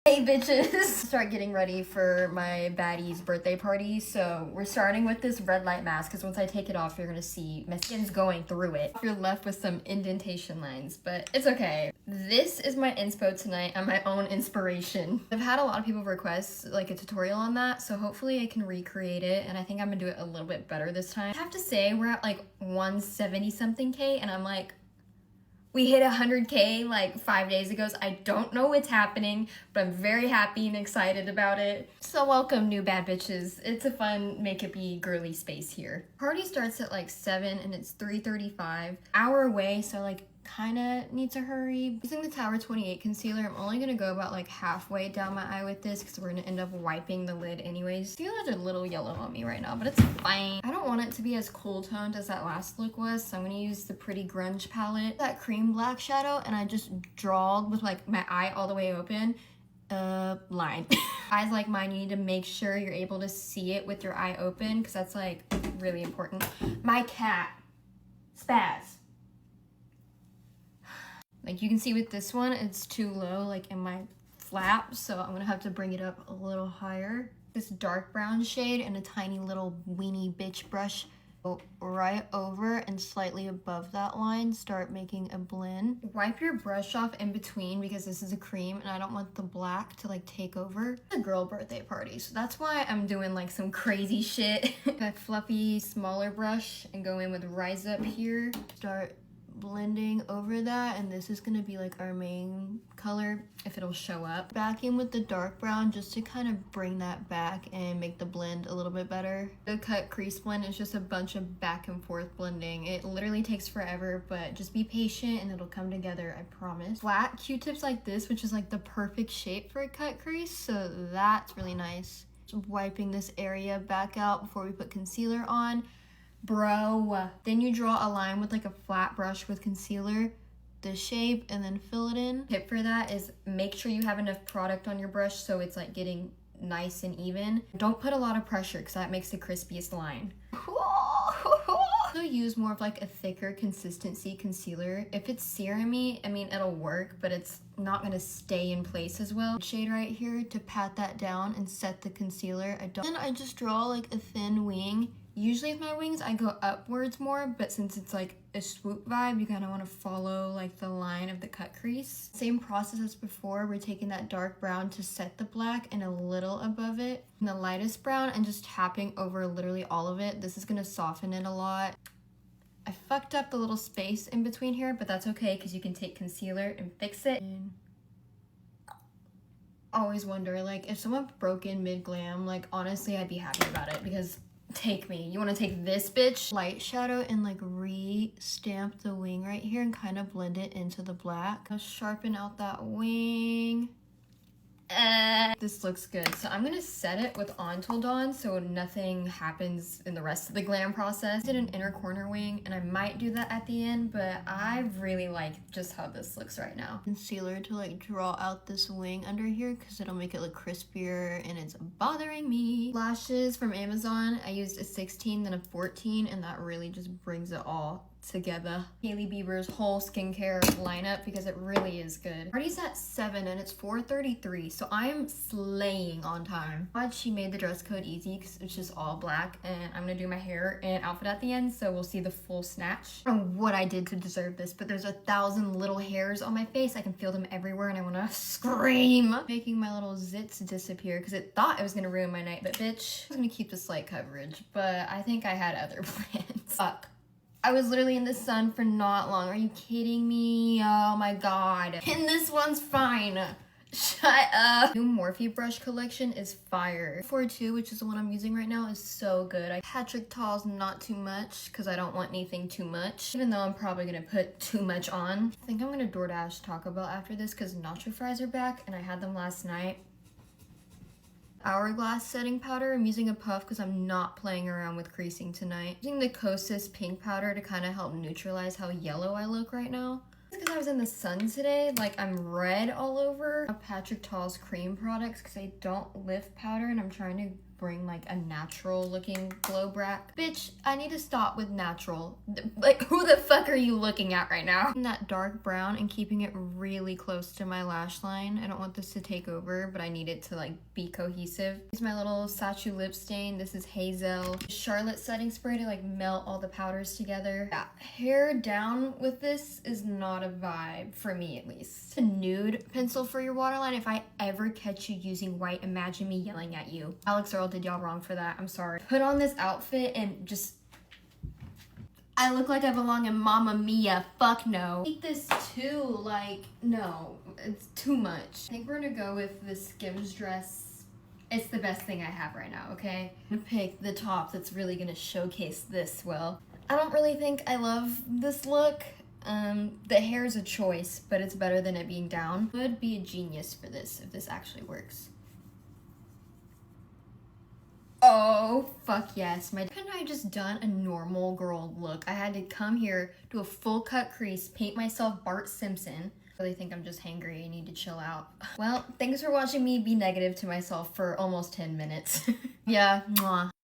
Hey bitches! Start getting ready for my baddie's birthday party. So we're starting with this red light mask because once I take it off, you're gonna see my skin's going through it. You're left with some indentation lines, but it's okay. This is my inspo tonight. I'm my own inspiration. I've had a lot of people request like a tutorial on that, so hopefully I can recreate it, and I think I'm gonna do it a little bit better this time. I have to say, we're at like 170 something K, and I'm like, we hit 100K like 5 days ago, so I don't know what's happening, but I'm very happy and excited about it. So welcome, new bad bitches. It's a fun make-up-y girly space here. Party starts at like 7 and it's 3:35. Hour away, so like kinda need to hurry. Using the Tower 28 concealer, I'm only gonna go about like halfway down my eye with this because we're gonna end up wiping the lid anyways. Concealers are a little yellow on me right now, but it's fine. I don't want it to be as cool toned as that last look was, so I'm gonna use the Pretty Grunge palette. That cream black shadow, and I just drawed with like my eye all the way open. Line. Eyes like mine, you need to make sure you're able to see it with your eye open because that's like really important. My cat. Spaz. Like you can see with this one, it's too low, like in my flap, so I'm gonna have to bring it up a little higher. This dark brown shade and a tiny little weenie bitch brush. Go right over and slightly above that line, start making a blend. Wipe your brush off in between because this is a cream and I don't want the black to like take over. It's a girl birthday party, so that's why I'm doing like some crazy shit. A fluffy, smaller brush and go in with Rise Up here. Start blending over that, and this is gonna be like our main color if it'll show up. Back in with the dark brown just to kind of bring that back and make the blend a little bit better. The cut crease blend is just a bunch of back and forth blending. It literally takes forever, but just be patient and it'll come together, I promise. Flat Q-tips like this, which is like the perfect shape for a cut crease, so that's really nice. Just wiping this area back out before we put concealer on. Bro. Then you draw a line with like a flat brush with concealer, the shape, and then fill it in. Tip for that is make sure you have enough product on your brush so it's like getting nice and even. Don't put a lot of pressure because that makes the crispiest line. So use more of like a thicker consistency concealer. If it's serum-y, I mean it'll work, but it's not gonna stay in place as well. Shade right here to pat that down and set the concealer. Then I just draw like a thin wing. Usually with my wings, I go upwards more, but since it's like a swoop vibe, you kind of want to follow like the line of the cut crease. Same process as before, we're taking that dark brown to set the black and a little above it. And the lightest brown and just tapping over literally all of it. This is going to soften it a lot. I fucked up the little space in between here, but that's okay because you can take concealer and fix it. And always wonder, like, if someone broke in mid-glam, like, honestly, I'd be happy about it because take me. You want to take this bitch? Light shadow and like re-stamp the wing right here and kind of blend it into the black. I'll sharpen out that wing. This looks good. So I'm gonna set it with on till dawn so nothing happens in the rest of the glam process. I did an inner corner wing and I might do that at the end, but I really like just how this looks right now. Concealer to like draw out this wing under here because it'll make it look crispier and it's bothering me. Lashes from Amazon. I used a 16 then a 14 and that really just brings it all together. Hailey Bieber's whole skincare lineup because it really is good. Party's at 7 and it's 4:33, so I'm slaying on time. Glad she made the dress code easy because it's just all black, and I'm gonna do my hair and outfit at the end, so we'll see the full snatch. I don't know what I did to deserve this, but there's 1,000 little hairs on my face. I can feel them everywhere and I wanna scream. Making my little zits disappear because it thought it was gonna ruin my night, but bitch, I was gonna keep the slight coverage, but I think I had other plans. Fuck. I was literally in the sun for not long. Are you kidding me? Oh my god. And this one's fine. Shut up. New Morphe brush collection is fire. 4-2, which is the one I'm using right now, is so good. Patrick Tall's not too much because I don't want anything too much, even though I'm probably gonna put too much on. I think I'm gonna DoorDash Taco Bell after this because nacho fries are back and I had them last night. Hourglass setting powder. I'm using a puff because I'm not playing around with creasing tonight. Using the Kosas pink powder to kind of help neutralize how yellow I look right now. Because I was in the sun today, like I'm red all over. Patrick Tall's cream products because I don't lift powder and I'm trying to bring like a natural looking glow back. Bitch, I need to stop with natural. Like, who the fuck are you looking at right now? That dark brown and keeping it really close to my lash line. I don't want this to take over, but I need it to like be cohesive. Here's my little Sachu lip stain. This is Hazel. Charlotte setting spray to like melt all the powders together. Yeah, hair down with this is not a vibe for me, at least. A nude pencil for your waterline. If I ever catch you using white, imagine me yelling at you. Alex Earl did y'all wrong for that. I'm sorry. Put on this outfit and just... I look like I belong in Mamma Mia. Fuck no. I hate this too. Like, no. It's too much. I think we're gonna go with this Skims dress. It's the best thing I have right now, okay? I'm gonna pick the top that's really gonna showcase this well. I don't really think I love this look. The hair is a choice, but it's better than it being down. Would be a genius for this if this actually works. Oh, fuck yes. Couldn't I just done a normal girl look? I had to come here, do a full cut crease, paint myself Bart Simpson. I really think I'm just hangry. I need to chill out. Well, thanks for watching me be negative to myself for almost 10 minutes. Yeah, mwah.